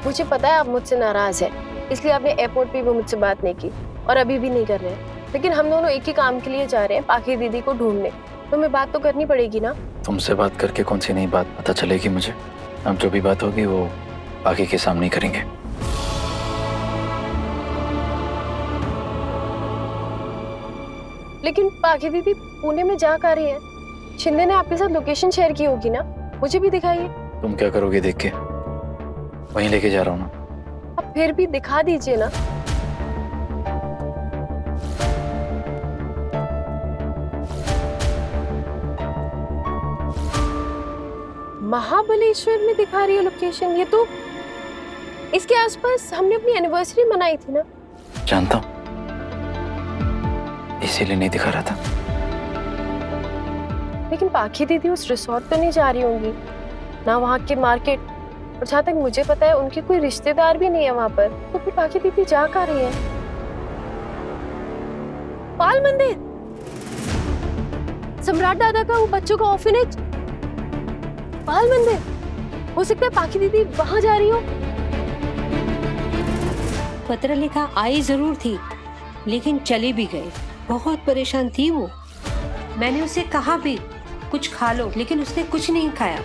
मुझे पता है आप मुझसे नाराज हैं, इसलिए आपने एयरपोर्ट पे भी मुझसे बात नहीं की और अभी भी नहीं कर रहे हैं। लेकिन हम दोनों एक ही काम के लिए जा रहे हैं, पाखी दीदी को ढूंढने। तो हमें बात तो करनी पड़ेगी ना। तुमसे बात करके कौन सी नई बात पता चलेगी मुझे? अब जो भी बात होगी वो पाखी के सामने करेंगे। लेकिन पाखी दीदी पुणे में जा कर रही है। शिंदे ने आपके साथ लोकेशन शेयर की होगी ना, मुझे भी दिखाइए। तुम क्या करोगे देख के? वहीं लेके जा रहा हूँ ना। अब फिर भी दिखा दीजिए ना। महाबलेश्वर में दिखा रही है लोकेशन। ये तो इसके आसपास हमने अपनी एनिवर्सरी मनाई थी ना। जानता हूँ, इसीलिए नहीं दिखा रहा था। लेकिन पाखी दीदी उस रिसोर्ट तो नहीं जा रही होंगी ना, वहाँ के मार्केट। और जहाँ तक मुझे पता है उनके कोई रिश्तेदार भी नहीं है वहाँ पर। तो फिर पाखी दीदी जा कहाँ रही है? बाल मंदिर, सम्राट दादा का वो बच्चों का ऑर्फनेज। बाल मंदिर, हो सकता है पाखी दीदी वहां जा रही हो। पत्र लिखा आई जरूर थी, लेकिन चली भी गई। बहुत परेशान थी वो। मैंने उसे कहा भी कुछ खा लो, लेकिन उसने कुछ नहीं खाया।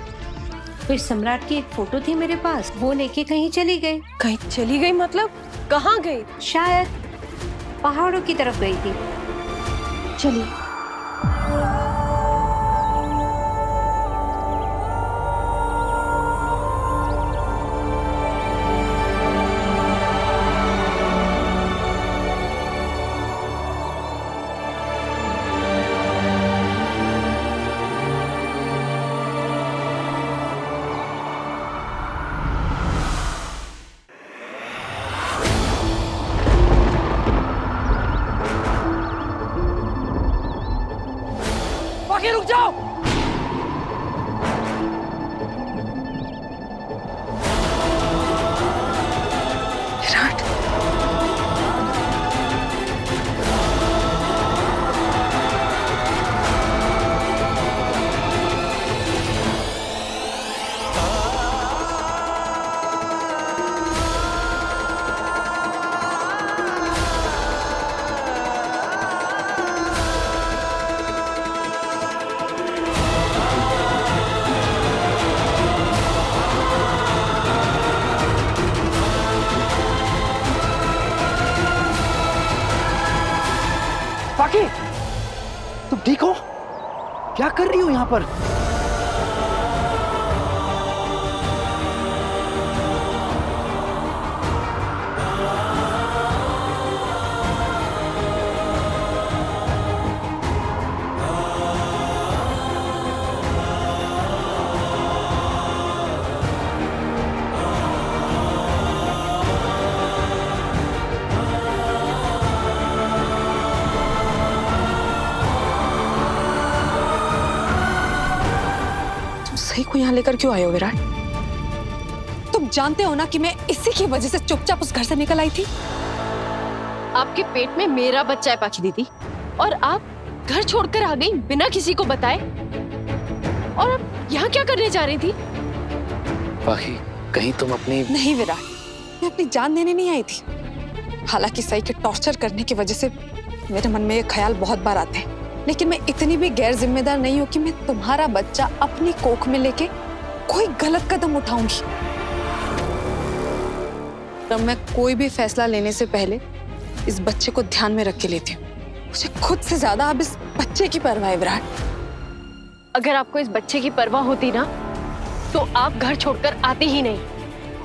तो सम्राट की एक फोटो थी मेरे पास, वो लेके कहीं चली गई। कहीं चली गई मतलब कहाँ गई? शायद पहाड़ों की तरफ गई थी। चलिए। रुक जाओ। विराट, पाखी, तुम ठीक हो? क्या कर रही हो यहाँ पर? सही को यहाँ लेकर क्यों आए हो विराट? तुम जानते हो ना कि मैं इसी की वजह से चुपचाप उस घर से निकल आई थी। आपके पेट में मेरा बच्चा है पाखी दीदी, और आप घर छोड़कर आ गई बिना किसी को बताए। और आप यहाँ क्या करने जा रही थी? पाखी, कहीं तुम अपनी... नहीं विराट, मैं अपनी जान देने नहीं आई थी। हालांकि सही के टॉर्चर करने की वजह से मेरे मन में ये ख्याल बहुत बार आते हैं, लेकिन मैं इतनी भी गैर जिम्मेदार नहीं हूँ कि मैं तुम्हारा बच्चा अपनी कोख में लेके कोई गलत कदम उठाऊंगी। तब मैं कोई भी फैसला लेने से पहले इस बच्चे को ध्यान में रख के लेती हूँ। मुझे खुद से ज्यादा अब इस बच्चे की परवाह है विराट। अगर आपको इस बच्चे की परवाह होती ना, तो आप घर छोड़कर आते ही नहीं।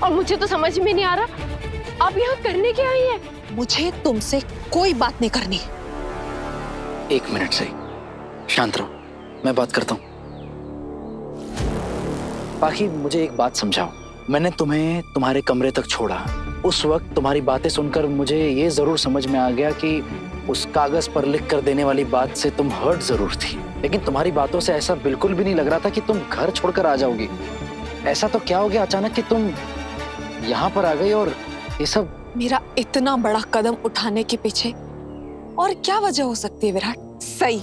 और मुझे तो समझ में नहीं आ रहा आप यहाँ करने क्या आई है? मुझे तुमसे कोई बात नहीं करनी। एक मिनट सही, शांत रहो, मैं बात करता हूँ। पाखी, मुझे एक बात समझाओ। मैंने तुम्हें तुम्हारे कमरे तक छोड़ा, उस वक्त तुम्हारी बातें सुनकर मुझे ये जरूर समझ में आ गया कि उस कागज पर लिख कर देने वाली बात से तुम हर्ट जरूर थी, लेकिन तुम्हारी बातों से ऐसा बिल्कुल भी नहीं लग रहा था कि तुम घर छोड़कर आ जाओगी। ऐसा तो क्या हो गया अचानक कि तुम यहाँ पर आ गई? और ये सब मेरा इतना बड़ा कदम उठाने के पीछे और क्या वजह हो सकती है विराट? सही,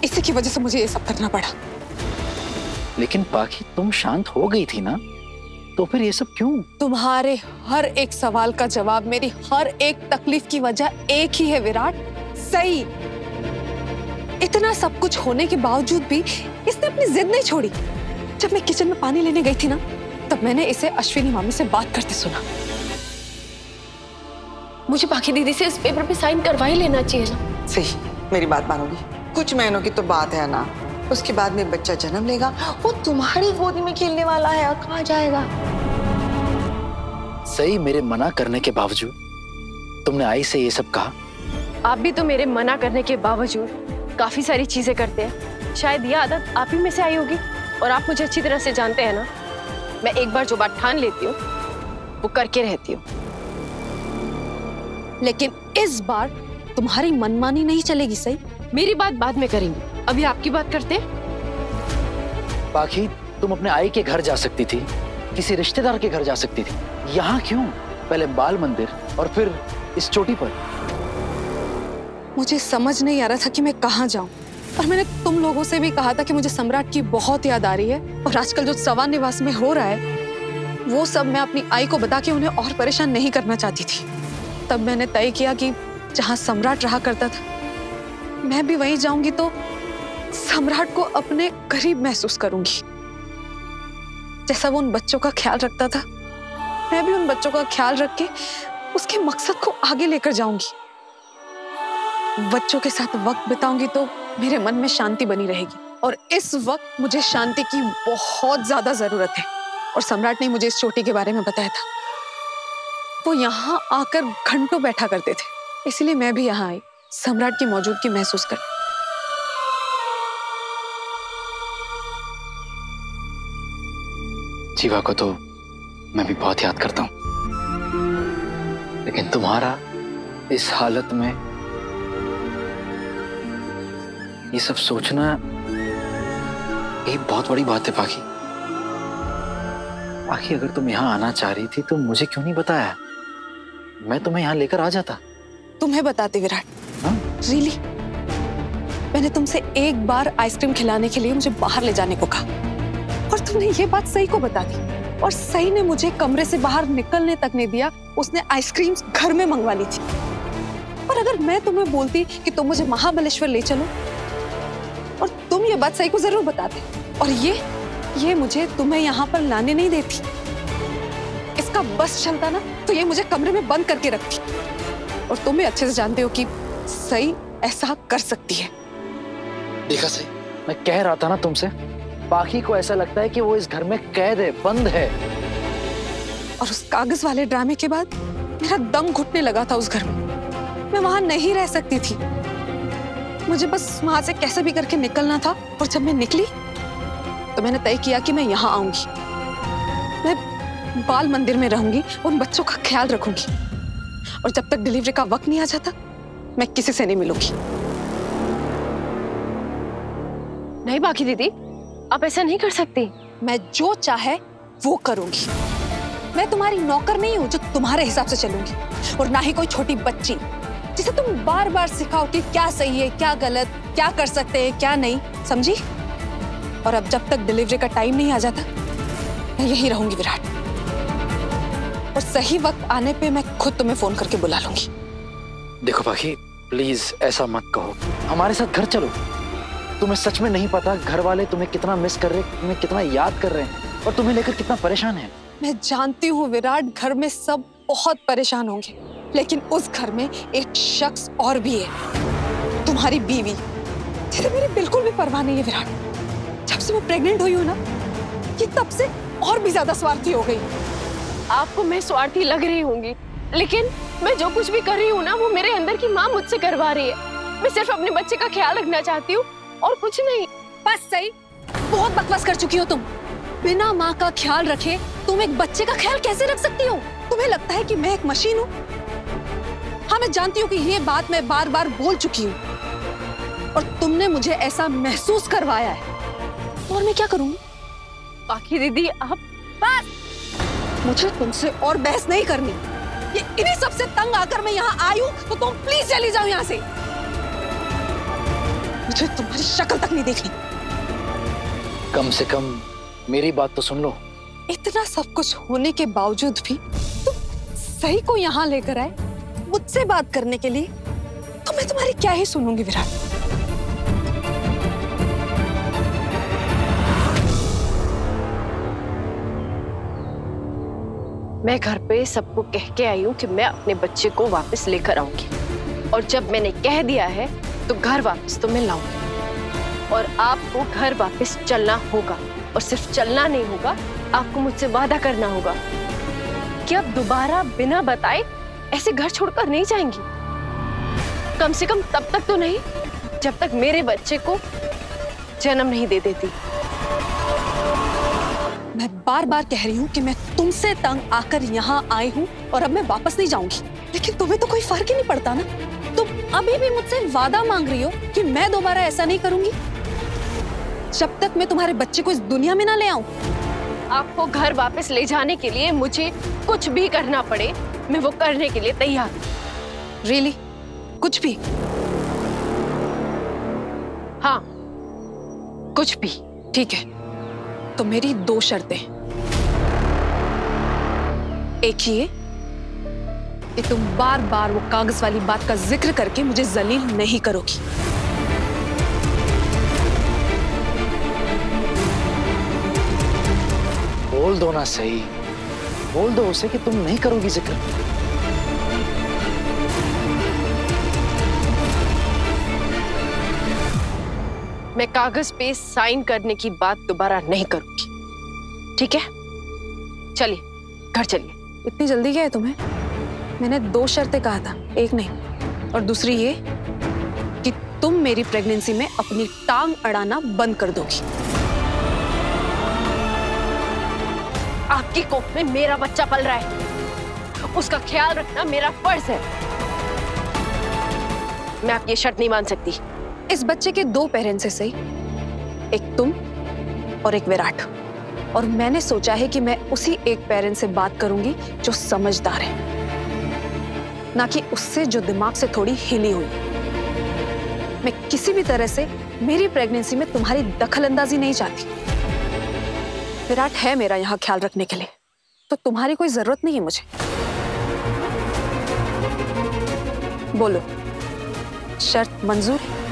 इसी की वजह से मुझे ये सब करना पड़ा। लेकिन पाखी, तुम शांत हो गई थी ना? तो फिर ये सब क्यों? तुम्हारे हर एक सवाल का जवाब, मेरी हर एक तकलीफ की वजह एक ही है विराट, सही। इतना सब कुछ होने के बावजूद भी इसने अपनी जिद नहीं छोड़ी। जब मैं किचन में पानी लेने गई थी ना, तब मैंने इसे अश्विनी मामी से बात करते सुना। मुझे पाखी दीदी से इस पेपर पे साइन करवा ही लेना चाहिए ना। सही, मेरी बात मानोगी? कुछ महीनों की तो बात है ना, उसके बाद में बच्चा जन्म लेगा, वो तुम्हारी गोदी में खेलने वाला है, कहाँ जाएगा? सही, मेरे मना करने के बावजूद तुमने आई से ये सब कहा? आप भी तो मेरे मना करने के बावजूद काफी सारी चीजें करते हैं। शायद यह आदत आप ही में से आई होगी, और आप मुझे अच्छी तरह से जानते हैं ना, मैं एक बार जो बात ठान लेती हूँ वो करके रहती हूँ। लेकिन इस बार तुम्हारी मनमानी नहीं चलेगी। सही, मेरी बात बाद में करेंगे, अभी आपकी बात करते हैं। पाखी, तुम अपने आई के घर जा सकती थी, किसी रिश्तेदार के घर जा सकती थी, यहाँ क्यों? पहले बाल मंदिर और फिर इस चोटी पर। मुझे समझ नहीं आ रहा था कि मैं कहाँ जाऊं, और मैंने तुम लोगों से भी कहा था कि मुझे सम्राट की बहुत याद आ रही है, और आजकल जो सवा निवास में हो रहा है वो सब मैं अपनी आई को बता के उन्हें और परेशान नहीं करना चाहती थी। तब मैंने तय किया कि जहां सम्राट रहा करता था मैं भी वहीं जाऊंगी, तो सम्राट को अपने करीब महसूस करूंगी। जैसा वो उन बच्चों का ख्याल रखता था, मैं भी उन बच्चों का ख्याल रख के उसके मकसद को आगे लेकर जाऊंगी। बच्चों के साथ वक्त बिताऊंगी तो मेरे मन में शांति बनी रहेगी, और इस वक्त मुझे शांति की बहुत ज्यादा जरूरत है। और सम्राट ने मुझे इस चोटी के बारे में बताया था। वो यहाँ आकर घंटों बैठा करते थे, इसलिए मैं भी यहाँ आई, सम्राट की मौजूदगी महसूस कर। जीवा को तो मैं भी बहुत याद करता हूँ, लेकिन तुम्हारा इस हालत में ये सब सोचना एक बहुत बड़ी बात है। पाखी, पाखी, अगर तुम यहाँ आना चाह रही थी तो मुझे क्यों नहीं बताया? मैं तुम्हें यहाँ लेकर आ जाता। तुम्हें बताते विराट? हाँ? रियली? मैंने तुमसे एक बार आइसक्रीम खिलाने के लिए मुझे बाहर ले जाने को कहा, और तुमने ये बात सही को बता दी, और सही ने मुझे कमरे से बाहर निकलने तक नहीं दिया। उसने आइसक्रीम घर में मंगवा ली थी। और अगर मैं तुम्हें बोलती कि तुम मुझे महाबलेश्वर ले चलो, और तुम ये बात सही को जरूर बताते, और ये मुझे तुम्हें यहाँ पर लाने नहीं देती, इसका बस चलता ना तो ये मुझे कमरे में बंद करके रखती। और तुम भी अच्छे से जानते हो कि सही ऐसा कर सकती है। देखा सही, मैं कह रहा था ना तुमसे, पाखी को ऐसा लगता है कि वो इस घर में कैद है, बंद है। और उस कागज वाले ड्रामे के बाद मेरा दम घुटने लगा था उस घर में। मैं वहां नहीं रह सकती थी, मुझे बस वहां से कैसे भी करके निकलना था। और जब मैं निकली तो मैंने तय किया कि मैं यहाँ आऊंगी, मैं बाल मंदिर में रहूंगी, उन बच्चों का ख्याल रखूंगी, और जब तक डिलीवरी का वक्त नहीं आ जाता मैं किसी से नहीं मिलूंगी। नहीं पाखी दीदी, आप ऐसा नहीं कर सकती। मैं जो चाहे वो करूंगी। मैं तुम्हारी नौकर नहीं हूं जो तुम्हारे हिसाब से चलूंगी, और ना ही कोई छोटी बच्ची जिसे तुम बार बार सिखाओ कि क्या सही है, क्या गलत, क्या कर सकते हैं, क्या नहीं, समझी? और अब जब तक डिलीवरी का टाइम नहीं आ जाता मैं यहीं रहूंगी विराट, और सही वक्त आने पे मैं खुद तुम्हें फोन करके बुला लूंगी। देखो पाखी, प्लीज ऐसा मत कहो, हमारे साथ घर चलो। तुम्हें सच में नहीं पता घर वाले तुम्हें कितना मिस कर रहे हैं, तुम्हें कितना याद कर रहे हैं, और तुम्हें लेकर कितना परेशान है। मैं जानती हूँ विराट, घर में सब बहुत परेशान होंगे, लेकिन उस घर में एक शख्स और भी है, तुम्हारी बीवी, जिसे मेरी बिल्कुल भी परवाह नहीं है विराट। जब से मैं प्रेग्नेंट हुई हूँ ना, ये तब से और भी ज्यादा स्वार्थी हो गई। आपको मैं स्वार्थी लग रही होंगी, लेकिन मैं जो कुछ भी कर रही हूँ ना, वो मेरे अंदर की माँ मुझसे करवा रही है। मैं सिर्फ अपने बच्चे का ख्याल रखना चाहती हूँ और कुछ नहीं। बस सही, बहुत बकवास कर चुकी हो तुम। बिना माँ का ख्याल रखे तुम एक बच्चे का ख्याल कैसे रख सकती हो? तुम्हें लगता है कि मैं एक मशीन हूँ? हाँ, मैं जानती हूँ कि ये बात मैं बार बार बोल चुकी हूँ, और तुमने मुझे ऐसा महसूस करवाया है, और मैं क्या करूँगी? पाखी दीदी, आप बस, मुझे तुमसे और बहस नहीं करनी। ये इन्हीं सबसे तंग आकर मैं यहाँ आई हूँ, तो तुम प्लीज चली जाओ यहाँ से। मुझे तुम्हारी शक्ल तक नहीं देखनी। कम से कम मेरी बात तो सुन लो। इतना सब कुछ होने के बावजूद भी तुम सही को यहाँ लेकर आए मुझसे बात करने के लिए, तो मैं तुम्हारी क्या ही सुनूंगी विराट। मैं घर पे सबको कह के आई हूँ कि मैं अपने बच्चे को वापस लेकर आऊंगी, और जब मैंने कह दिया है तो घर वापस तो मैं लाऊंगी, और आपको घर वापस चलना होगा। और सिर्फ चलना नहीं होगा, आपको मुझसे वादा करना होगा कि अब दोबारा बिना बताए ऐसे घर छोड़कर नहीं जाएंगी। कम से कम तब तक तो नहीं जब तक मेरे बच्चे को जन्म नहीं दे देती। मैं बार बार कह रही हूँ कि मैं तुमसे तंग आकर यहाँ आई हूँ और अब मैं वापस नहीं जाऊंगी, लेकिन तुम्हें तो कोई फर्क ही नहीं पड़ता ना। तुम अभी भी मुझसे वादा मांग रही हो कि मैं दोबारा ऐसा नहीं करूंगी जब तक मैं तुम्हारे बच्चे को इस दुनिया में ना ले आऊं। आपको घर वापस ले जाने के लिए मुझे कुछ भी करना पड़े, मैं वो करने के लिए तैयार हूं। रियली? कुछ भी? हाँ, कुछ भी। ठीक है, तो मेरी 2 शर्तें। एक ये कि तुम बार बार वो कागज वाली बात का जिक्र करके मुझे जलील नहीं करोगी। बोल दो ना सही, बोल दो उसे कि तुम नहीं करोगी जिक्र। मैं कागज पे साइन करने की बात दोबारा नहीं करूंगी, ठीक है? चलिए, घर चलिए। इतनी जल्दी क्या है तुम्हें? मैंने 2 शर्तें कहा था, एक नहीं। और दूसरी ये कि तुम मेरी प्रेगनेंसी में अपनी टांग अड़ाना बंद कर दोगी। आपकी कोख में मेरा बच्चा पल रहा है, उसका ख्याल रखना मेरा फर्ज है। मैं आपकी ये शर्त नहीं मान सकती। इस बच्चे के 2 पेरेंट्स हैं सही, एक तुम और एक विराट, और मैंने सोचा है कि मैं उसी एक पेरेंट से बात करूंगी जो समझदार है, ना कि उससे जो दिमाग से थोड़ी हिली हुई। मैं किसी भी तरह से मेरी प्रेगनेंसी में तुम्हारी दखलंदाजी नहीं चाहती। विराट है मेरा यहाँ ख्याल रखने के लिए, तो तुम्हारी कोई जरूरत नहीं है मुझे। बोलो, शर्त मंजूर है?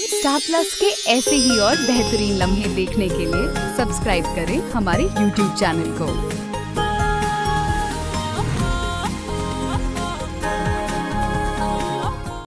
स्टार प्लस के ऐसे ही और बेहतरीन लम्हे देखने के लिए सब्सक्राइब करें हमारे YouTube चैनल को।